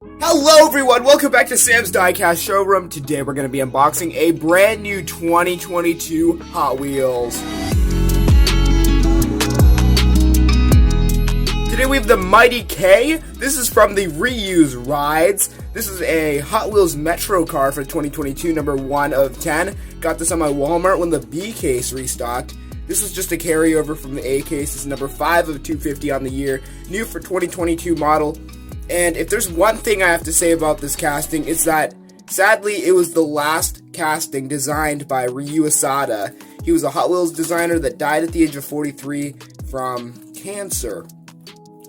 Hello everyone, welcome back to Sam's Diecast Showroom. Today we're going to be unboxing a brand new 2022 Hot Wheels. Today we have the Mighty Kei. This is from the Reuse Rides. This is a Hot Wheels Metro car for 2022, number 1 of 10. Got this on my Walmart when the B case restocked. This was just a carryover from the A case. This is number 5 of 250 on the year. New for 2022 model. And if there's one thing I have to say about this casting, it's that, sadly, it was the last casting designed by Ryu Asada. He was a Hot Wheels designer that died at the age of 43 from cancer.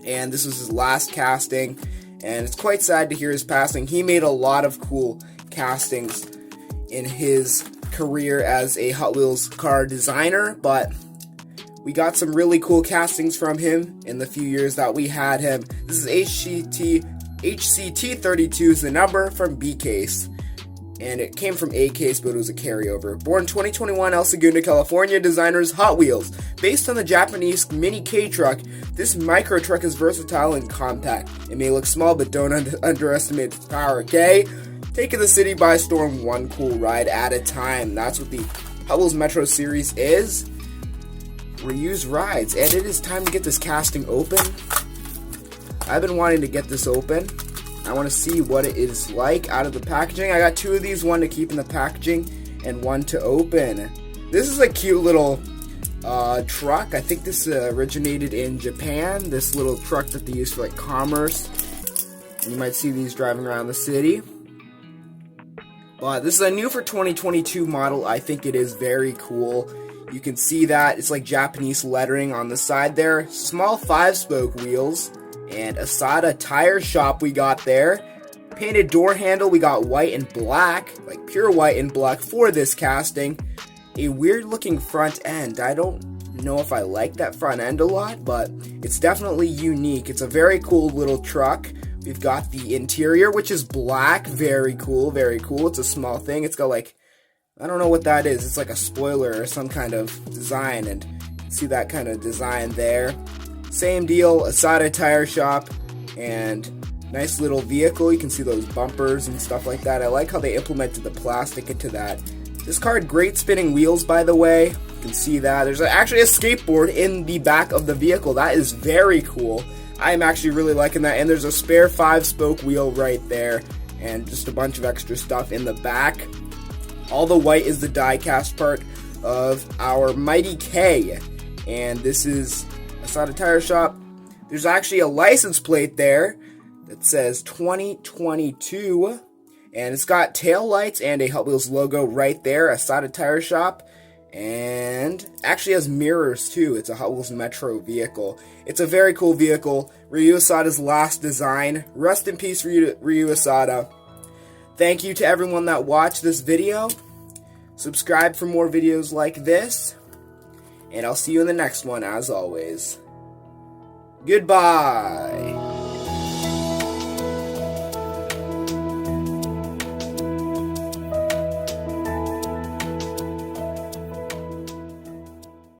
And this was his last casting, and it's quite sad to hear his passing. He made a lot of cool castings in his career as a Hot Wheels car designer, but we got some really cool castings from him in the few years that we had him. This is HCT32 is the number from B case, and it came from A case, but it was a carryover. Born 2021, El Segundo, California, designers Hot Wheels. Based on the Japanese Mini Kei truck, this micro truck is versatile and compact. It may look small, but don't underestimate its power, okay? Taking the city by storm, one cool ride at a time. That's what the Hot Wheels Metro series is. Reuse rides, and it is time to get this casting open. I've been wanting to get this open. I want to see what it is like out of the packaging. I got 2 of these, one to keep in the packaging and one to open. This is a cute little truck. I think this originated in Japan. This little truck that they use for like commerce. You might see these driving around the city. But this is a new for 2022 model. I think it is very cool. You can see that it's like Japanese lettering on the side there. Small 5-spoke wheels. And Asada tire shop we got there. Painted door handle, we got white and black. Like pure white and black for this casting. A weird looking front end. I don't know if I like that front end a lot, but it's definitely unique. It's a very cool little truck. We've got the interior, which is black. Very cool, very cool. It's a small thing. It's got like, I don't know what that is. It's like a spoiler or some kind of design, and you can see that kind of design there. Same deal, Asada tire shop, and nice little vehicle. You can see those bumpers and stuff like that. I like how they implemented the plastic into that. This car had great spinning wheels, by the way. You can see that. There's actually a skateboard in the back of the vehicle. That is very cool. I'm actually really liking that. And there's a spare 5-spoke wheel right there, and just a bunch of extra stuff in the back. All the white is the die-cast part of our Mighty Kei, and this is Asada Tire Shop. There's actually a license plate there that says 2022, and it's got tail lights and a Hot Wheels logo right there, Asada Tire Shop, and actually has mirrors too. It's a Hot Wheels Metro vehicle. It's a very cool vehicle. Ryu Asada's last design. Rest in peace, Ryu Asada. Thank you to everyone that watched this video. Subscribe for more videos like this. And I'll see you in the next one, as always. Goodbye.